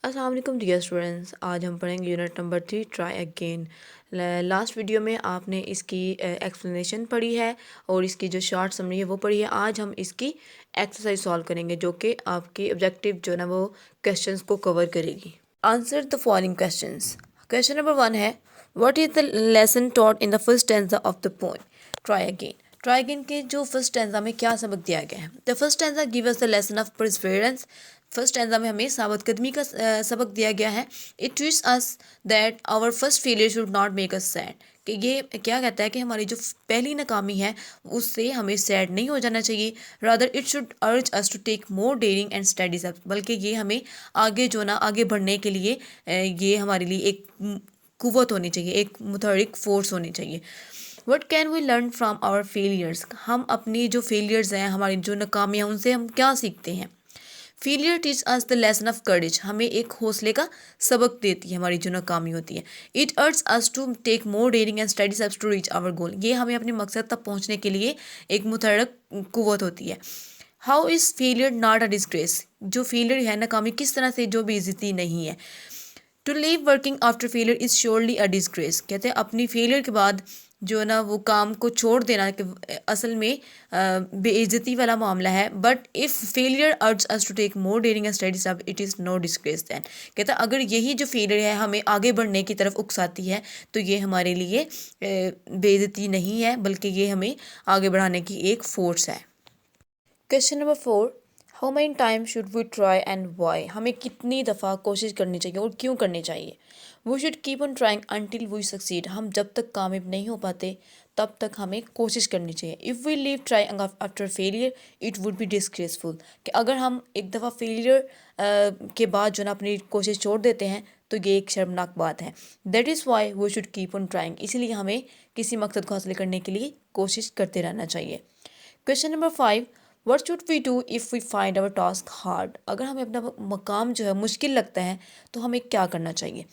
अस्सलाम वालेकुम dear students. आज हम पढ़ेंगे unit number 3 try again. Last video में आपने इसकी एक्सप्लेनेशन पढ़ी है और इसकी जो शॉर्ट समरी है वो पढ़ी है। आज हम इसकी एक्सरसाइज सॉल्व करेंगे जो कि आपके ऑब्जेक्टिव जो ना वो क्वेश्चंस को कवर करेगी। Answer the following questions. Question number 1 है what is the lesson taught in the first stanza of the poem try again. Try again के जो फर्स्ट स्टैंजा में क्या सबक दिया गया है। The first stanza give us the lesson of perseverance. First stanza में हमें साबित कदमी का सबक दिया गया है। It teach us that our first failure should not make us sad. कि ये क्या कहता है कि हमारी जो पहली नाकामी है उससे हमें सैड नहीं हो जाना चाहिए। Rather it should urge us to take more daring and study steps. बल्कि ये हमें आगे जो ना आगे बढ़ने के लिए ये हमारे लिए एक कुव्वत होनी चाहिए, एक मुतहरिक फोर्स होनी चाहिए। What can we learn from our failures. हम अपनी जो फेलियर्स हैं, हमारी जो नाकामियाँ, उनसे हम क्या सीखते हैं। Failure teach us the lesson of courage. हमें एक हौसले का सबक देती है हमारी जो नाकामी होती है। It urge us to take more daring and study steps to reach our goal. ये हमें अपने मकसद तक पहुंचने के लिए एक मुतहरक कुव्वत होती है। How is failure not a disgrace. जो फेलियर है, नाकामी किस तरह से जो बेइज्जती नहीं है। To leave working after failure is surely a disgrace. कहते हैं अपनी फेलियर के बाद जो ना वो काम को छोड़ देना कि असल में बेइज्जती वाला मामला है। But if failure urge us to take more daring and steady step it is no disgrace then. कहता अगर यही जो फेलियर है हमें आगे बढ़ने की तरफ उकसाती है तो ये हमारे लिए बेइज्जती नहीं है, बल्कि ये हमें आगे बढ़ाने की एक फोर्स है। Question number 4, how many time should we try and why. हमें कितनी दफ़ा कोशिश करनी चाहिए और क्यों करनी चाहिए। We should keep on trying until we succeed. हम जब तक कामयाब नहीं हो पाते तब तक हमें कोशिश करनी चाहिए। If we leave trying after failure it would be disgraceful. कि अगर हम एक दफ़ा फेलियर के बाद जो ना अपनी कोशिश छोड़ देते हैं तो ये एक शर्मनाक बात है। That is why we should keep on trying. इसीलिए हमें किसी मकसद को हासिल करने के लिए कोशिश करते रहना चाहिए। Question number 5, what should we do if we find our task hard. अगर हमें अपना मकाम जो है मुश्किल लगता है तो हमें क्या करना चाहिए।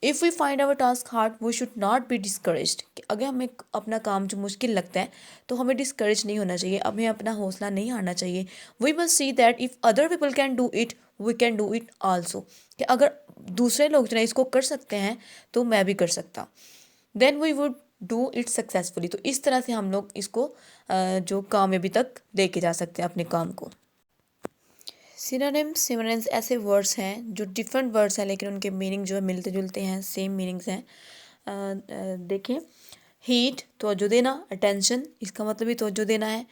If we find our task hard we should not be discouraged. अगर हमें अपना काम जो मुश्किल लगता है तो हमें डिस्करेज नहीं होना चाहिए, हमें अपना हौसला नहीं हारना चाहिए। We must see that if other people can do it we can do it also. कि अगर दूसरे लोग जो है इसको कर सकते हैं तो मैं भी कर सकता। Then we would do it successfully. तो इस तरह से हम लोग इसको जो कामयाबी तक लेके जा सकते हैं अपने काम को। सिनोनिम्स सिनोनिम्स ऐसे वर्ड्स हैं जो डिफरेंट वर्ड्स हैं लेकिन उनके मीनिंग जो है मिलते जुलते हैं, सेम मीनिंग्स हैं। देखें, हीट तवज्जो देना, अटेंशन इसका मतलब भी तवज्जो देना है।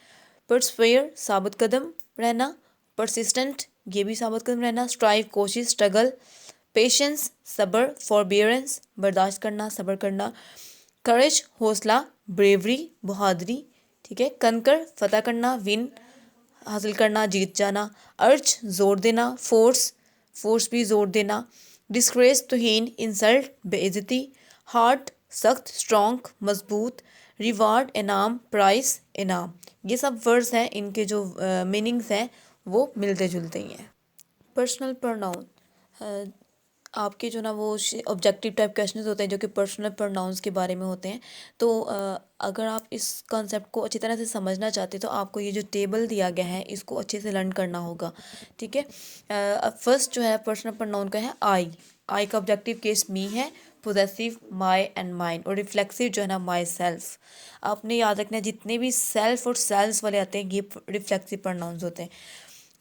परसवेयर साबित कदम रहना, परसिस्टेंट ये भी साबित कदम रहना, स्ट्राइव कोशिश स्ट्रगल, पेशेंस सब्र, फॉरबियरेंस बर्दाश्त करना सब्र करना, करेज हौसला, ब्रेवरी बहादुरी, ठीक है, कनकर फतह करना, विन हासिल करना जीत जाना, अर्ज जोर देना, फोर्स भी जोर देना, डिस्ग्रेस तौहीन इंसल्ट बेइज्जती, हार्ट सख्त स्ट्रॉन्ग मजबूत, रिवार्ड इनाम प्राइस इनाम। ये सब वर्ड्स हैं, इनके जो मीनिंग्स हैं वो मिलते जुलते ही हैं। पर्सनल प्रोनाउन आपके जो ना वो ऑब्जेक्टिव टाइप क्वेश्चंस होते हैं जो कि पर्सनल प्रोनाउंस के बारे में होते हैं। तो अगर आप इस कॉन्सेप्ट को अच्छी तरह से समझना चाहते हैं तो आपको ये जो टेबल दिया गया है इसको अच्छे से लर्न करना होगा, ठीक है। फर्स्ट जो है पर्सनल प्रोनाउन का है आई का ऑब्जेक्टिव केस मी है, पोजेसिव माई एंड माइन, और रिफ्लेक्सिव जो है ना माई सेल्फ। आपने याद रखना है जितने भी सेल्फ और सेल्स वाले आते हैं ये रिफ्लेक्सिव प्रोनाउंस होते हैं।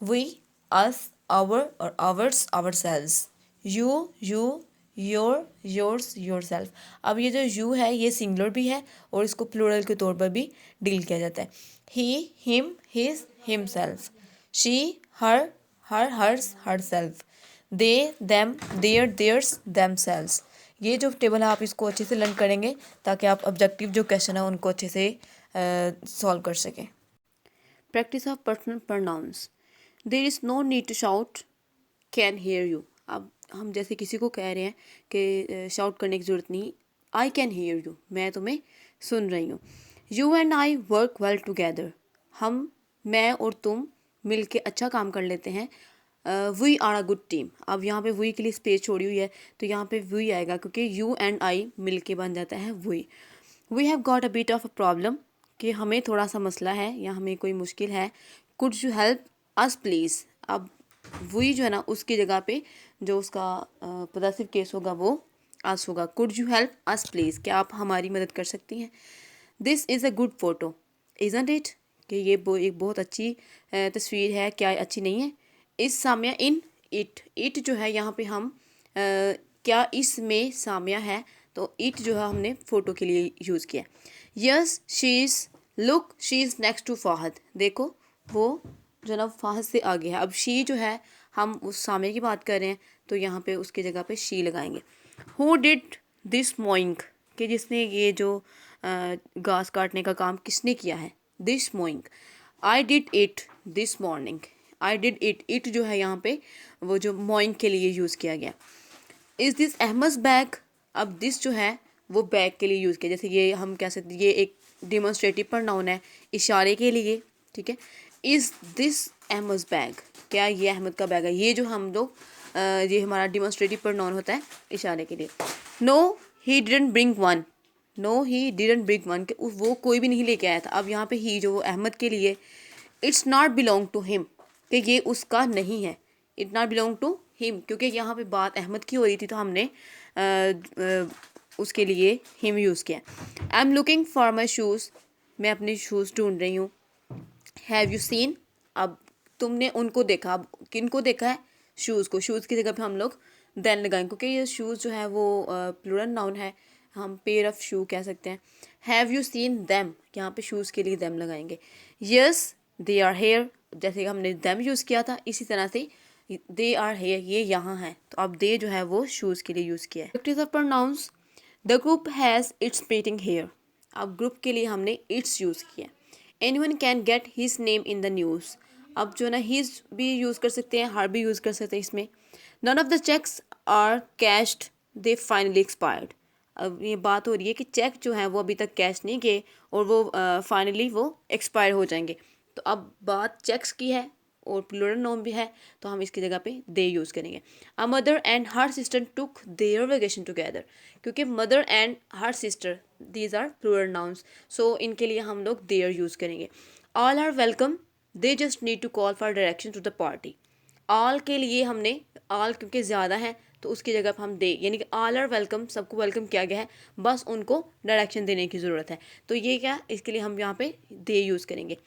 वी अस आवर और ours ourselves, you your yours yourself. अब ये जो यू है ये सिंगुलर भी है और इसको प्लूरल के तौर पर भी डील किया जाता है। He him his himself, she her hers herself, they them their theirs themselves. ये जो टेबल है आप इसको अच्छे से लर्न करेंगे ताकि आप ऑब्जेक्टिव जो क्वेश्चन है उनको अच्छे से सॉल्व कर सकें। Practice of personal pronouns. There is no need to shout can hear you. अब हम जैसे किसी को कह रहे हैं कि शाउट करने की ज़रूरत नहीं, आई कैन हेयर यू, मैं तुम्हें सुन रही हूँ। You and I work well together, मैं और तुम मिल के अच्छा काम कर लेते हैं। We are a good team. अब यहाँ पे वी के लिए स्पेस छोड़ी हुई है तो यहाँ पे वी आएगा क्योंकि यू एंड आई मिल के बन जाता है we have got a bit of a problem, कि हमें थोड़ा सा मसला है या हमें कोई मुश्किल है। Could you help us please. अब वही जो है ना उसकी जगह पे जो उसका पॉसेसिव केस होगा वो अस होगा। Could you help us please, क्या आप हमारी मदद कर सकती हैं। This is a good photo isn't it, कि ये एक बहुत अच्छी तस्वीर है, क्या अच्छी नहीं है। इस सामिया इन इट, इट जो है यहाँ पे हम क्या इसमें सामिया है, तो इट जो है हमने फ़ोटो के लिए यूज़ किया। Yes she is, look she is next to Fahad, देखो वो जो ना फाहद से आगे है। अब शी जो है हम उस सामिया की बात कर रहे हैं, तो यहाँ पे उसकी जगह पे शी लगाएंगे। हु डिड दिस मोइंग, कि जिसने ये जो घास काटने का काम किसने किया है। This moving, I did it this morning, I did it, it जो है यहाँ पे वो जो मोइंग के लिए यूज़ किया गया। इज़ दिस अहमद बैग, अब दिस जो है वो बैग के लिए यूज़ किया, जैसे ये हम कह सकते ये एक डिमॉन्स्ट्रेटिव प्रोनाउन है इशारे के लिए, ठीक है। इज़ दिस अहमद बैग, क्या ये अहमद का बैग है, ये जो हम लोग ये हमारा डिमॉन्स्ट्रेटिव प्रोनाउन होता है इशारे के लिए। No he didn't bring one, no he didn't bring one, कि वो कोई भी नहीं लेके आया था। अब यहाँ पे ही जो वो अहमद के लिए, it's not belong to him, कि ये उसका नहीं है। It not belong to him, क्योंकि यहाँ पे बात अहमद की हो रही थी, तो हमने उसके लिए हिम यूज़ किया। I am looking for my shoes, मैं अपने शूज़ ढूंढ रही हूँ। हैव यू सीन, अब तुमने उनको देखा, अब किन को देखा है, शूज़ को। शूज़ की जगह पे हम लोग देन लगाएंगे, क्योंकि ये शूज़ जो है वो प्लूरल नाउन है, हम पेयर ऑफ शू कह सकते हैं। हैव यू सीन देम, यहाँ पे शूज़ के लिए देम लगाएंगे। यस दे आर हेयर, जैसे हमने देम यूज़ किया था, इसी तरह से दे आर हेयर, ये यहाँ है, तो अब दे जो है वो शूज़ के लिए यूज़ किया है। Practice of pronouns, the group has its meeting here, अब ग्रुप के लिए हमने इट्स यूज़ किया। Anyone can get his name in the news, अब जो ना हिज भी यूज़ कर सकते हैं, हर भी यूज़ कर सकते हैं इसमें। None of the cheques are cashed, they finally expired, अब ये बात हो रही है कि चेक जो है वो अभी तक कैश नहीं किए और वो फाइनली वो एक्सपायर हो जाएंगे। तो अब बात चेक्स की है और प्लूरल नाउन भी है, तो हम इसकी जगह पे दे यूज़ करेंगे। A mother and her sister took their vacation together, क्योंकि mother and her sister these are plural nouns, so इनके लिए हम लोग देयर यूज़ करेंगे। All are welcome, they just need to call for direction to the party, all के लिए हमने all क्योंकि ज़्यादा है तो उसकी जगह पर हम दे, यानी कि ऑल आर वेलकम, सबको वेलकम किया गया है, बस उनको डायरेक्शन देने की ज़रूरत है, तो ये क्या, इसके लिए हम यहाँ पे दे यूज़ करेंगे।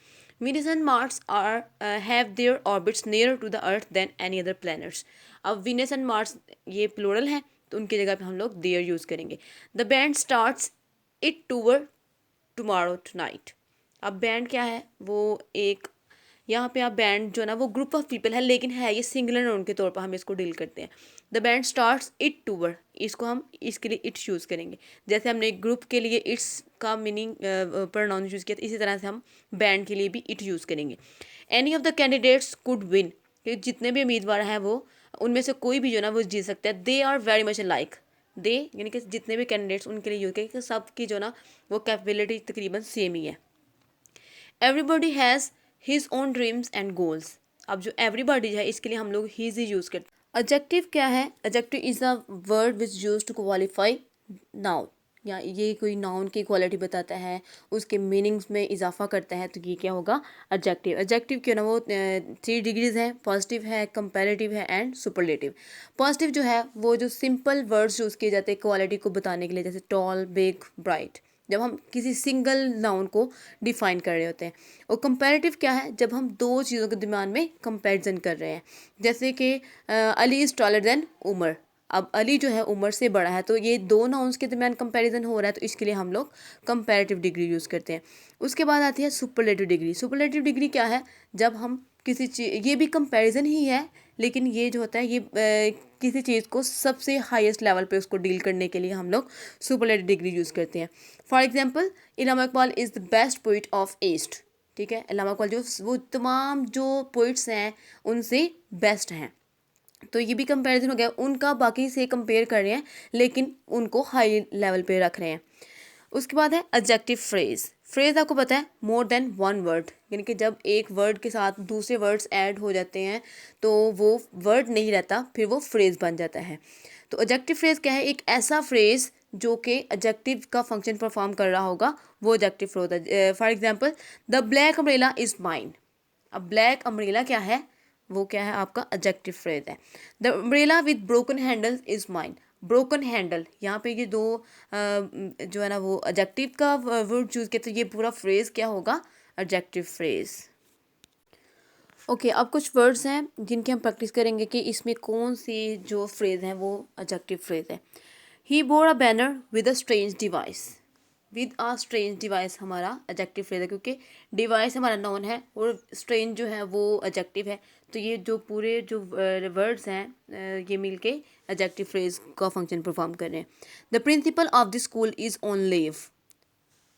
Venus and Mars are have their orbits near to the earth than any other planets, अब वीनस एंड मार्स ये प्लूरल है, तो उनकी जगह पे हम लोग देयर यूज़ करेंगे। The band starts it tour tomorrow tonight, अब बैंड क्या है, वो एक यहाँ पे आप बैंड जो ना वो ग्रुप ऑफ पीपल है, लेकिन है ये सिंगुलर नाउन के तौर पर हम इसको डील करते हैं। द बैंड स्टार्ट्स इट टूवर, इसको हम इसके लिए इट्स यूज़ करेंगे, जैसे हमने ग्रुप के लिए इट्स का मीनिंग प्रोनाउन यूज़ किया था, इसी तरह से हम बैंड के लिए भी इट यूज़ करेंगे। Any of the candidates could win, कि जितने भी उम्मीदवार हैं वो उनमें से कोई भी जो ना वो जीत सकता है। They are very much like, they यानी कि जितने भी कैंडिडेट्स उनके लिए यूज़ करेंगे कि सबकी जो ना वो कैपेबिलिटी तकरीबन सेम ही है। Everybody has his own dreams and goals, अब जो एवरीबॉडी है इसके लिए हम लोग हिज ही यूज़ करते हैं। एडजेक्टिव क्या है, adjective is a word which use to qualify noun, या ये कोई नाउन की क्वालिटी बताता है, उसके मीनिंग्स में इजाफा करता है, तो ये क्या होगा, एडजेक्टिव। एडजेक्टिव क्यों ना वो 3 डिग्रीज है, पॉजिटिव है, कंपैरेटिव है एंड सुपरलेटिव। पॉजिटिव जो है वो जो सिंपल वर्ड्स यूज़ किए जाते हैं क्वालिटी को बताने के लिए, जैसे टॉल, बिग, ब्राइट, जब हम किसी सिंगल नाउन को डिफाइन कर रहे होते हैं। और कंपैरेटिव क्या है, जब हम दो चीज़ों के दरमियान में कंपैरिजन कर रहे हैं, जैसे कि Ali is taller than Umar, अब अली जो है उमर से बड़ा है, तो ये दो नाउन्स के दरमियान कंपैरिजन हो रहा है, तो इसके लिए हम लोग कंपैरेटिव डिग्री यूज़ करते हैं। उसके बाद आती है सुपरलेटिव डिग्री। सुपरलेटिव डिग्री क्या है, जब हम किसी चीज़, ये भी कंपैरिजन ही है, लेकिन ये जो होता है ये किसी चीज़ को सबसे हाईएस्ट लेवल पे उसको डील करने के लिए हम लोग सुपरलेटिव डिग्री यूज़ करते हैं। For example, Allama Iqbal is the best poet of east, ठीक है, इल्लामा इकबाल जो वो तमाम जो पोइट्स हैं उनसे बेस्ट हैं, तो ये भी कंपैरिजन हो गया, उनका बाकी से कंपेयर कर रहे हैं लेकिन उनको हाई लेवल पे रख रहे हैं। उसके बाद है एडजेक्टिव फ्रेज। फ्रेज आपको पता है मोर देन वन वर्ड, यानी कि जब एक वर्ड के साथ दूसरे वर्ड्स ऐड हो जाते हैं तो वो वर्ड नहीं रहता, फिर वो फ्रेज बन जाता है। तो एडजेक्टिव फ्रेज क्या है, एक ऐसा फ्रेज जो कि एडजेक्टिव का फंक्शन परफॉर्म कर रहा होगा, वो एडजेक्टिव फ्रेज होता है। For example, the black umbrella is mine, अब ब्लैक अम्ब्रेला क्या है, वो क्या है आपका एडजेक्टिव फ्रेज है। The umbrella with broken handle is mine. Broken handle, यहाँ पे ये दो जो है ना वो एडजेक्टिव का वर्ड चूज किया, तो ये पूरा फ्रेज क्या होगा, एडजेक्टिव फ्रेज। ओके, अब कुछ वर्ड्स हैं जिनकी हम प्रैक्टिस करेंगे कि इसमें कौन सी जो फ्रेज है वो एडजेक्टिव फ्रेज है। He bore a banner with a strange device. With a strange device हमारा एडजेक्टिव फ्रेज है, क्योंकि डिवाइस हमारा नाउन है और स्ट्रेंज जो है वो एडजेक्टिव है। तो ये जो पूरे जो वर्ड्स हैं ये मिलके एडजेक्टिव फ्रेज का फंक्शन परफॉर्म कर रहे हैं। The principle of the school is on leave.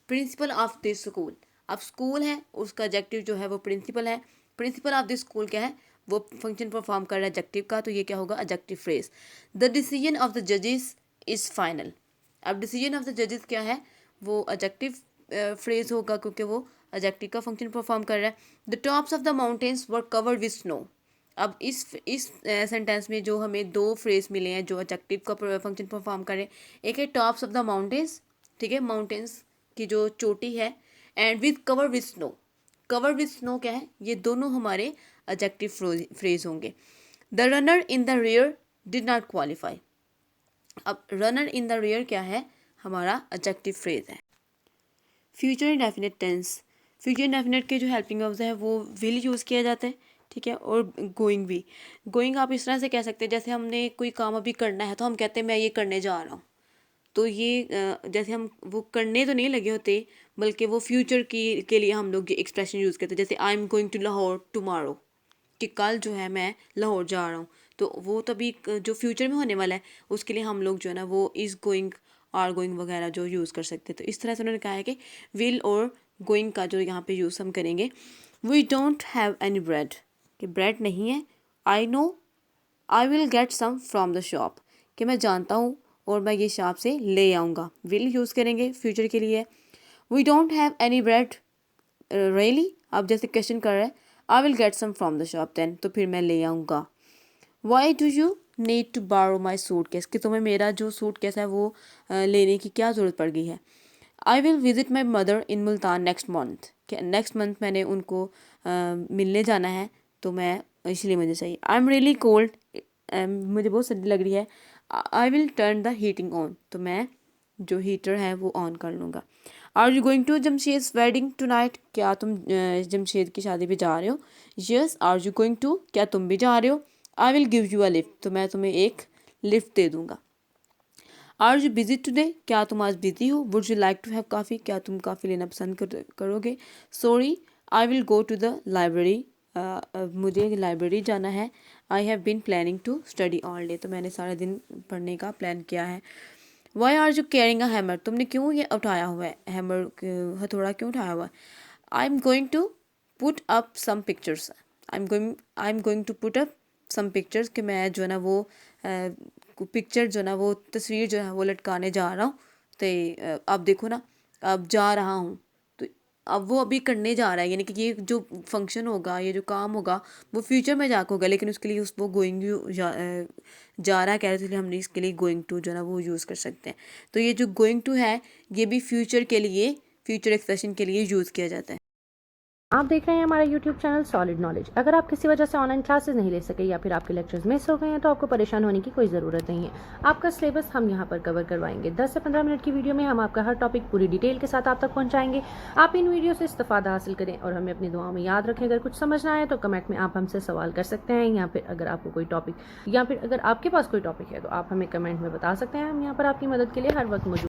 Principle of the school, अब स्कूल है उसका एडजेक्टिव जो है वो प्रिंसिपल है। प्रिंसिपल ऑफ द स्कूल क्या है, वो फंक्शन परफॉर्म कर रहा है एडजेक्टिव का, तो ये क्या होगा, adjective phrase. The decision of the जजेस इज़ फाइनल। अब डिसीजन ऑफ द जजेस क्या है, वो एडजेक्टिव फ्रेज होगा क्योंकि वो एडजेक्टिव का फंक्शन परफॉर्म कर रहा है। The tops of the mountains were covered with snow. अब इस सेंटेंस में जो हमें दो फ्रेज मिले हैं जो एडजेक्टिव का फंक्शन परफॉर्म कर रहे हैं, एक है टॉप्स ऑफ द माउंटेन्स, ठीक है, माउंटेन्स की जो चोटी है, and with cover with snow. Cover with snow क्या है, ये दोनों हमारे एडजेक्टिव फ्रेज होंगे। The runner in the rear did not qualify. अब रनर इन द रेयर क्या है, हमारा एडजेक्टिव फ्रेज है। Future indefinite tense, future indefinite के जो हेल्पिंग वर्ब्स है वो विल यूज़ किया जाता है, ठीक है, और गोइंग भी। गोइंग आप इस तरह से कह सकते हैं, जैसे हमने कोई काम अभी करना है तो हम कहते हैं मैं ये करने जा रहा हूँ। तो ये जैसे हम वो करने तो नहीं लगे होते, बल्कि वो फ्यूचर की के लिए हम लोग ये एक्सप्रेशन यूज़ करते हैं, जैसे I am going to Lahore tomorrow, कि कल जो है मैं लाहौर जा रहा हूँ। तो वो तभी जो फ्यूचर में होने वाला है उसके लिए हम लोग जो है ना वो इज़ गोइंग, आर गोइंग वगैरह जो यूज़ कर सकते हैं। तो इस तरह से उन्होंने कहा है कि विल और गोइंग का जो यहाँ पे यूज़ हम करेंगे। We don't have any bread, कि ब्रेड नहीं है। I know I will get some from the shop, कि मैं जानता हूँ और मैं ये शॉप से ले आऊँगा। विल यूज़ करेंगे फ्यूचर के लिए। We don't have any bread really, आप जैसे क्वेश्चन कर रहे हैं, I will get some from the shop then, तो फिर मैं ले आऊँगा। Why do you need to borrow my suit case, कि तुम्हें मेरा जो सूट केस है वो लेने की क्या ज़रूरत पड़ गई है। I will visit my mother in Multan next month, कि नेक्स्ट मंथ मैंने उनको मिलने जाना है, तो मैं इसलिए मुझे चाहिए। आई एम रियली कोल्ड, मुझे बहुत सर्दी लग रही है। I will turn the heating on, तो मैं जो हीटर है वो ऑन कर लूँगा। Are you going to Jamshed wedding tonight, क्या तुम जमशेद की शादी पे जा रहे हो। Yes are you going to, क्या तुम भी जा रहे हो। I will give you a lift, तो मैं तुम्हें एक लिफ्ट दे दूँगा। आर यू बिजी टुडे, क्या तुम आज बिजी हो। Would you like to have coffee, क्या तुम कॉफ़ी लेना पसंद करोगे। Sorry I will go to the library, मुझे लाइब्रेरी जाना है। I have been planning to study all day, तो मैंने सारा दिन पढ़ने का प्लान किया है। Why are you carrying a hammer, तुमने क्यों ये उठाया हुआ है, हैमर हथौड़ा क्यों उठाया हुआ है। I am going to put up some pictures, I am going to put up some pictures, कि मैं जो है ना वो पिक्चर जो ना वो तस्वीर जो है वो लटकाने जा रहा हूँ। तो अब देखो ना, अब जा रहा हूँ, तो अब वो अभी करने जा रहा है, यानी कि ये जो फंक्शन होगा, ये जो काम होगा वो फ्यूचर में जाकर होगा, लेकिन उसके लिए वो गोइंग जा रहा है कह रहे थे, इसलिए हमने इसके लिए गोइंग टू जो है ना वो यूज़ कर सकते हैं। तो ये जो गोइंग टू है ये भी फ्यूचर के लिए, फ्यूचर एक्सप्रेशन के लिए यूज़ किया जाता है। आप देख रहे हैं हमारा YouTube चैनल सॉलिड नॉलेज। अगर आप किसी वजह से ऑनलाइन क्लासेस नहीं ले सके या फिर आपके लेक्चर्स मिस हो गए हैं तो आपको परेशान होने की कोई ज़रूरत नहीं है। आपका सिलेबस हम यहाँ पर कवर करवाएंगे। 10 से 15 मिनट की वीडियो में हम आपका हर टॉपिक पूरी डिटेल के साथ आप तक पहुँचाएंगे। आप इन वीडियो से इस्तेफादा हासिल करें और हमें अपनी दुआओं में याद रखें। अगर कुछ समझ ना आए तो कमेंट में आप हमसे सवाल कर सकते हैं, या फिर अगर आपको कोई टॉपिक या फिर अगर आपके पास कोई टॉपिक है तो आप हमें कमेंट में बता सकते हैं। हम यहाँ पर आपकी मदद के लिए हर वक्त मौजूद